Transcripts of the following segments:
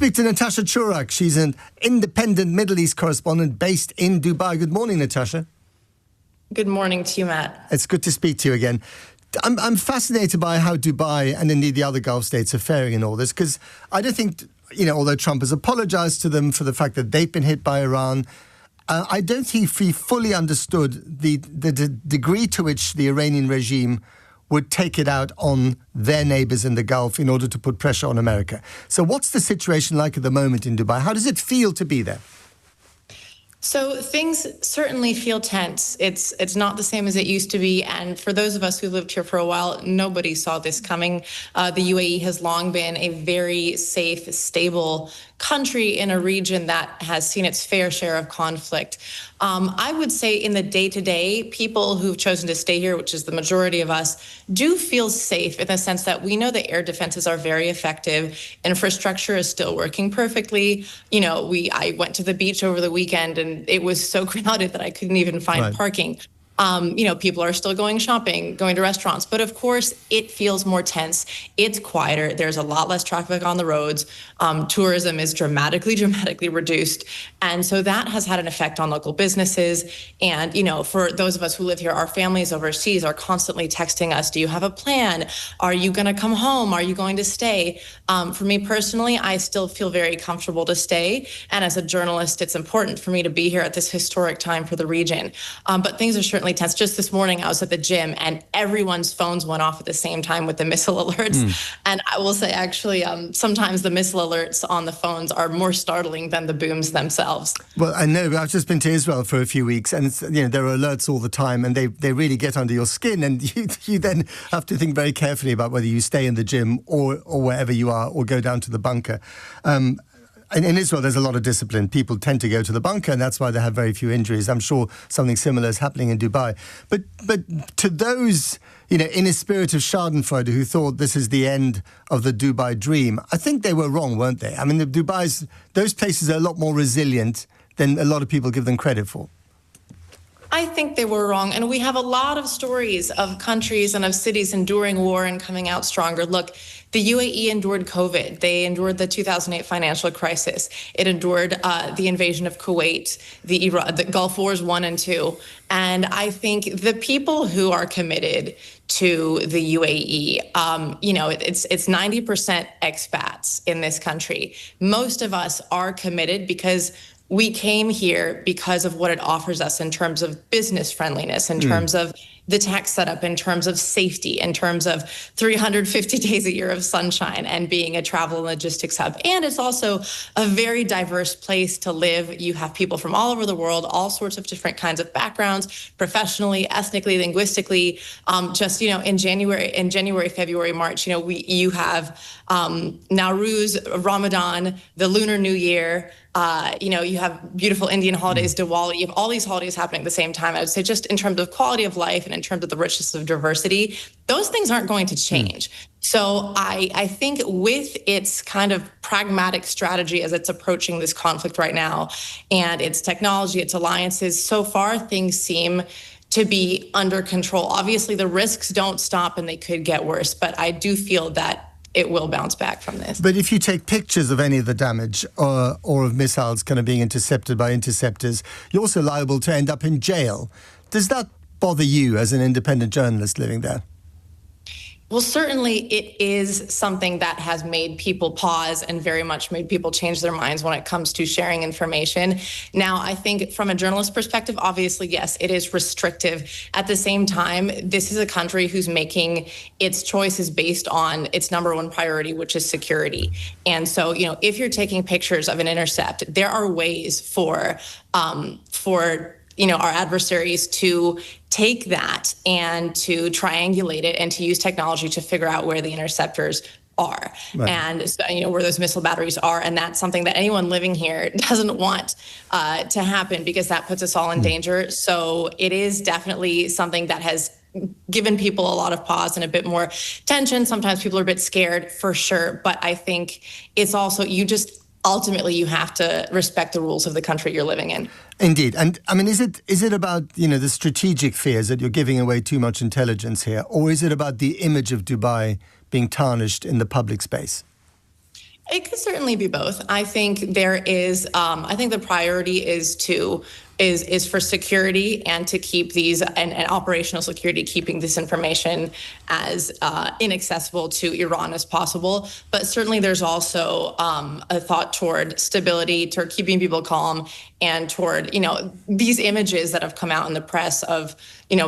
Speak to Natashaturak. She's an independent Middle East correspondent based in Dubai. Good morning, Natasha. Good morning to you, Matt. It's good to speak to you again. I'm fascinated by how Dubai and indeed the other Gulf states are faring in all this, because I don't think, although Trump has apologized to them for the fact that they've been hit by Iran, I don't think he fully understood the degree to which the Iranian regime would take it out on their neighbors in the Gulf in order to put pressure on America. So what's the situation like at the moment in Dubai? How does it feel to be there? So things certainly feel tense. It's not the same as it used to be. And for those of us who lived here for a while, nobody saw this coming. The UAE has long been a very safe, stable country in a region that has seen its fair share of conflict. I would say in the day-to-day, people who've chosen to stay here, which is the majority of us, do feel safe in the sense that we know the air defenses are very effective. Infrastructure is still working perfectly. I went to the beach over the weekend and it was so crowded that I couldn't even find parking. People are still going shopping, going to restaurants. But of course, it feels more tense. It's quieter. There's a lot less traffic on the roads. Tourism is dramatically reduced. And so that has had an effect on local businesses. And, for those of us who live here, our families overseas are constantly texting us, do you have a plan? Are you going to come home? Are you going to stay? For me personally, I still feel very comfortable to stay. And as a journalist, it's important for me to be here at this historic time for the region. But things are certainly tense. Just this morning, I was at the gym and everyone's phones went off at the same time with the missile alerts. And I will say, actually, sometimes the missile alerts on the phones are more startling than the booms themselves. Well, I know. I've just been to Israel for a few weeks, and there are alerts all the time, and they really get under your skin, and you then have to think very carefully about whether you stay in the gym or wherever you are, or go down to the bunker. In Israel, there's a lot of discipline. People tend to go to the bunker, and that's why they have very few injuries. I'm sure something similar is happening in Dubai. But to those, in a spirit of schadenfreude, who thought this is the end of the Dubai dream, I think they were wrong, weren't they? I mean, those places are a lot more resilient than a lot of people give them credit for. I think they were wrong. And we have a lot of stories of countries and of cities enduring war and coming out stronger. Look, the UAE endured COVID. They endured the 2008 financial crisis. It endured the invasion of Kuwait, the Gulf Wars 1 and 2. And I think the people who are committed to the UAE, it's 90% expats in this country. Most of us are committed because we came here because of what it offers us in terms of business friendliness, in terms of the tax setup, in terms of safety, in terms of 350 days a year of sunshine and being a travel and logistics hub. And it's also a very diverse place to live. You have people from all over the world, all sorts of different kinds of backgrounds, professionally, ethnically, linguistically. In January, February, March, you have Nowruz, Ramadan, the Lunar New Year. You have beautiful Indian holidays, Diwali. You have all these holidays happening at the same time. I would say just in terms of quality of life and in terms of the richness of diversity, those things aren't going to change. So I think with its kind of pragmatic strategy as it's approaching this conflict right now, and its technology, its alliances, so far things seem to be under control. Obviously, the risks don't stop and they could get worse, but I do feel that it will bounce back from this. But if you take pictures of any of the damage or of missiles kind of being intercepted by interceptors, you're also liable to end up in jail. Does that bother you as an independent journalist living there? Well, certainly it is something that has made people pause and very much made people change their minds when it comes to sharing information. Now, I think from a journalist perspective, obviously, yes, it is restrictive. At the same time, this is a country who's making its choices based on its number one priority, which is security. And so, if you're taking pictures of an intercept, there are ways for our adversaries to take that and to triangulate it and to use technology to figure out where the interceptors are. Right. And so, where those missile batteries are. And that's something that anyone living here doesn't want to happen, because that puts us all in danger. So it is definitely something that has given people a lot of pause and a bit more tension. Sometimes people are a bit scared, for sure. But I think it's also, ultimately, you have to respect the rules of the country you're living in. Indeed. And I mean, is it about, the strategic fears that you're giving away too much intelligence here? Or is it about the image of Dubai being tarnished in the public space? It could certainly be both. I think there is. I think the priority is for security and to keep these and operational security, keeping this information as inaccessible to Iran as possible. But certainly, there's also a thought toward stability, toward keeping people calm, and toward these images that have come out in the press of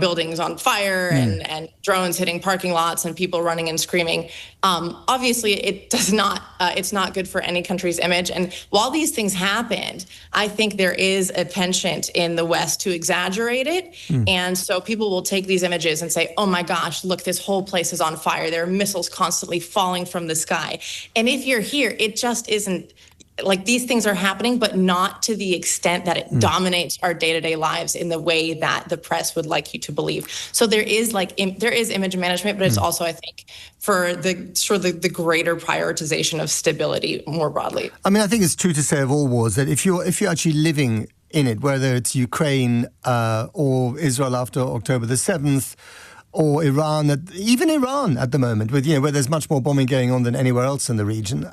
buildings on fire and drones hitting parking lots and people running and screaming. Obviously, it does not. It's not good for any country's image. And while these things happened, I think there is a penchant in the West to exaggerate it. And so people will take these images and say, "Oh my gosh, look, this whole place is on fire. There are missiles constantly falling from the sky." And if you're here, it just isn't. Like, these things are happening, but not to the extent that it dominates our day-to-day lives in the way that the press would like you to believe. So there is image management, but it's also, I think, for the greater prioritization of stability more broadly. I mean, I think it's true to say of all wars that if you're actually living in it, whether it's Ukraine or Israel after October the 7th, or Iran, even Iran at the moment, with where there's much more bombing going on than anywhere else in the region,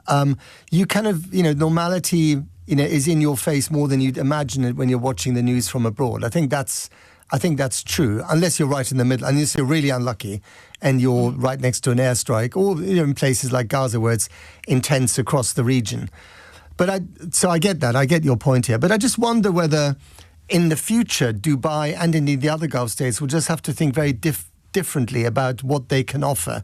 you kind of normality is in your face more than you'd imagine it when you're watching the news from abroad. I think that's true, unless you're right in the middle, unless you're really unlucky and you're right next to an airstrike, or in places like Gaza where it's intense across the region. But I get that. I get your point here. But I just wonder whether in the future Dubai and indeed the other Gulf states will just have to think very differently about what they can offer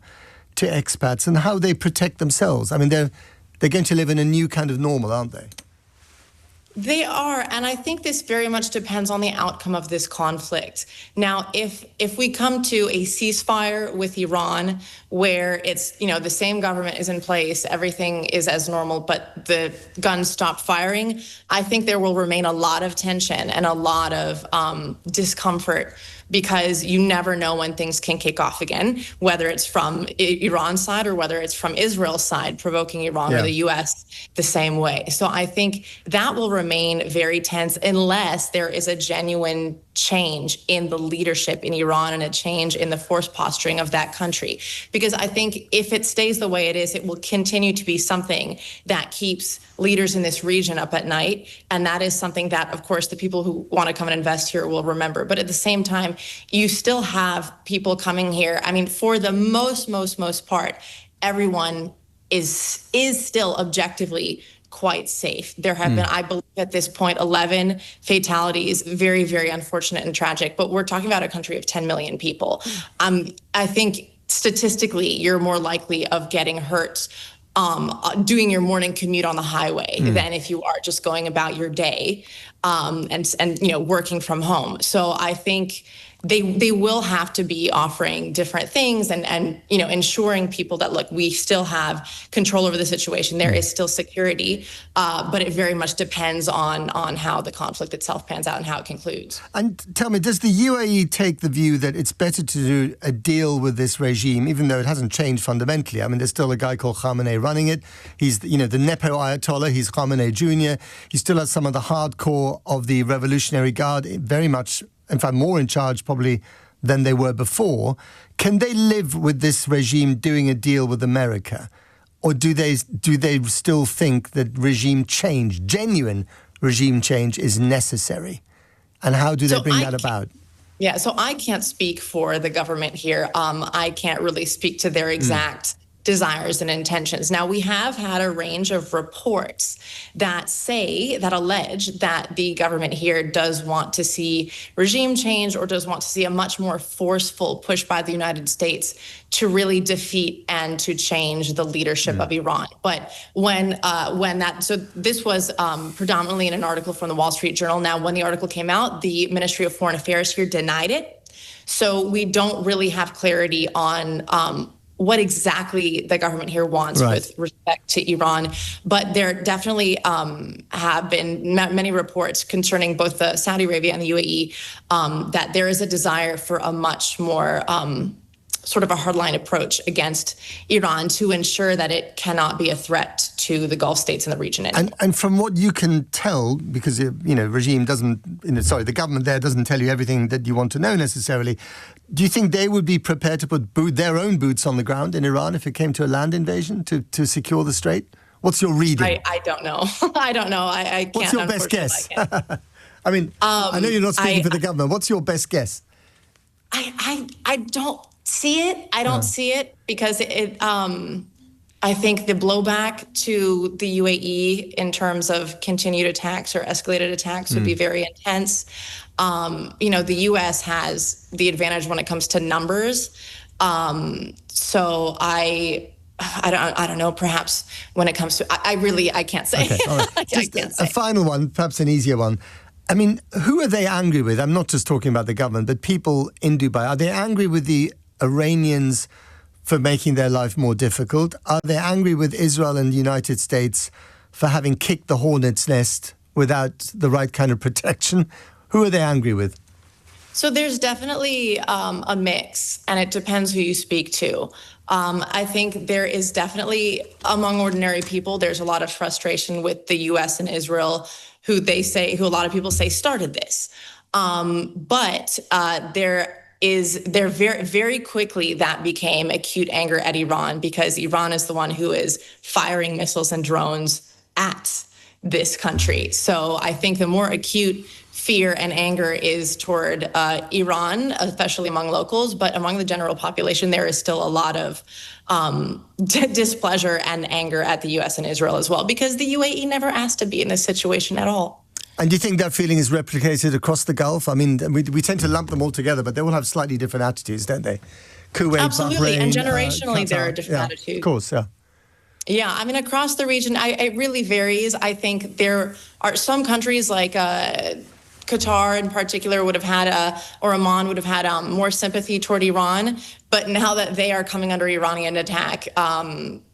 to expats and how they protect themselves. I mean, they're going to live in a new kind of normal, aren't they? They are, and I think this very much depends on the outcome of this conflict. Now, if we come to a ceasefire with Iran, where it's the same government is in place, everything is as normal, but the guns stop firing, I think there will remain a lot of tension and a lot of discomfort, because you never know when things can kick off again, whether it's from Iran's side or whether it's from Israel's side, provoking Iran or the U.S. the same way. So I think that will remain very tense unless there is a genuine change in the leadership in Iran and a change in the force posturing of that country. Because I think if it stays the way it is, it will continue to be something that keeps leaders in this region up at night. And that is something that, of course, the people who want to come and invest here will remember. But at the same time, you still have people coming here. I mean, for the most part, everyone is still objectively quite safe. There have been, I believe at this point, 11 fatalities, very, very unfortunate and tragic. But we're talking about a country of 10 million people. I think statistically, you're more likely of getting hurt doing your morning commute on the highway than if you are just going about your day and working from home. So I think they will have to be offering different things and ensuring people that, look, we still have control over the situation. There is still security, but it very much depends on how the conflict itself pans out and how it concludes. And tell me, does the UAE take the view that it's better to do a deal with this regime, even though it hasn't changed fundamentally? I mean, there's still a guy called Khamenei running it. He's, the Nepo Ayatollah. He's Khamenei Jr. He still has some of the hardcore of the Revolutionary Guard, very much, in fact, more in charge probably than they were before. Can they live with this regime doing a deal with America? Or do they still think that regime change, genuine regime change, is necessary? And how do they bring that about? Yeah, so I can't speak for the government here. I can't really speak to their exact desires and intentions. Now, we have had a range of reports that allege that the government here does want to see regime change or does want to see a much more forceful push by the United States to really defeat and to change the leadership of Iran. But this was predominantly in an article from the Wall Street Journal. Now, when the article came out, the Ministry of Foreign Affairs here denied it. So we don't really have clarity on what exactly the government here wants with respect to Iran. But there definitely have been many reports concerning both the Saudi Arabia and the UAE that there is a desire for a much more sort of a hardline approach against Iran to ensure that it cannot be a threat to the Gulf states in the region anymore. And from what you can tell, because the government there doesn't tell you everything that you want to know necessarily, do you think they would be prepared to put their own boots on the ground in Iran if it came to a land invasion to secure the strait? What's your reading? I don't know. I don't know. I can't. What's your best guess? I mean, I know you're not speaking for the government. What's your best guess? I don't see it. I don't see it because I think the blowback to the UAE in terms of continued attacks or escalated attacks would be very intense. The U.S. has the advantage when it comes to numbers. So I don't know. Perhaps when it comes to, I can't say. Okay, all right. Just a final one, perhaps an easier one. I mean, who are they angry with? I'm not just talking about the government, but people in Dubai. Are they angry with the Iranians for making their life more difficult? Are they angry with Israel and the United States for having kicked the hornet's nest without the right kind of protection? Who are they angry with? So there's definitely a mix, and it depends who you speak to. I think there is definitely, among ordinary people, there's a lot of frustration with the U.S. and Israel, who a lot of people say started this. But very, very quickly that became acute anger at Iran, because Iran is the one who is firing missiles and drones at this country. So I think the more acute fear and anger is toward Iran, especially among locals, but among the general population, there is still a lot of displeasure and anger at the U.S. and Israel as well, because the UAE never asked to be in this situation at all. And do you think that feeling is replicated across the Gulf? I mean, we tend to lump them all together, but they all have slightly different attitudes, don't they? Kuwait, absolutely, Bahrain, and generationally, there are different yeah, attitudes. Of course, yeah. Yeah, I mean, across the region, it really varies. I think there are some countries like Qatar in particular would have had, or Oman would have had more sympathy toward Iran. But now that they are coming under Iranian attack,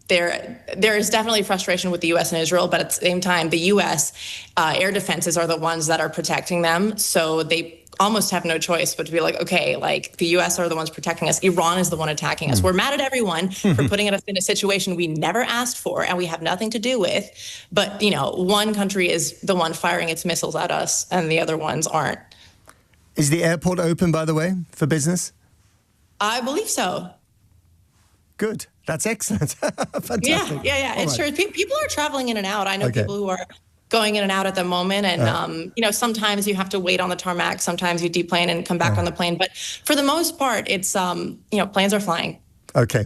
there is definitely frustration with the U.S. and Israel. But at the same time, the U.S. Air defenses are the ones that are protecting them. So they almost have no choice but to be like, okay, like the U.S. are the ones protecting us. Iran is the one attacking us. We're mad at everyone for putting us in a situation we never asked for and we have nothing to do with. But, one country is the one firing its missiles at us and the other ones aren't. Is the airport open, by the way, for business? I believe so. Good. That's excellent. Fantastic. Yeah. It's true. People are traveling in and out. I know people who are going in and out at the moment. And, sometimes you have to wait on the tarmac. Sometimes you deplane and come back on the plane. But for the most part, it's, planes are flying. Okay.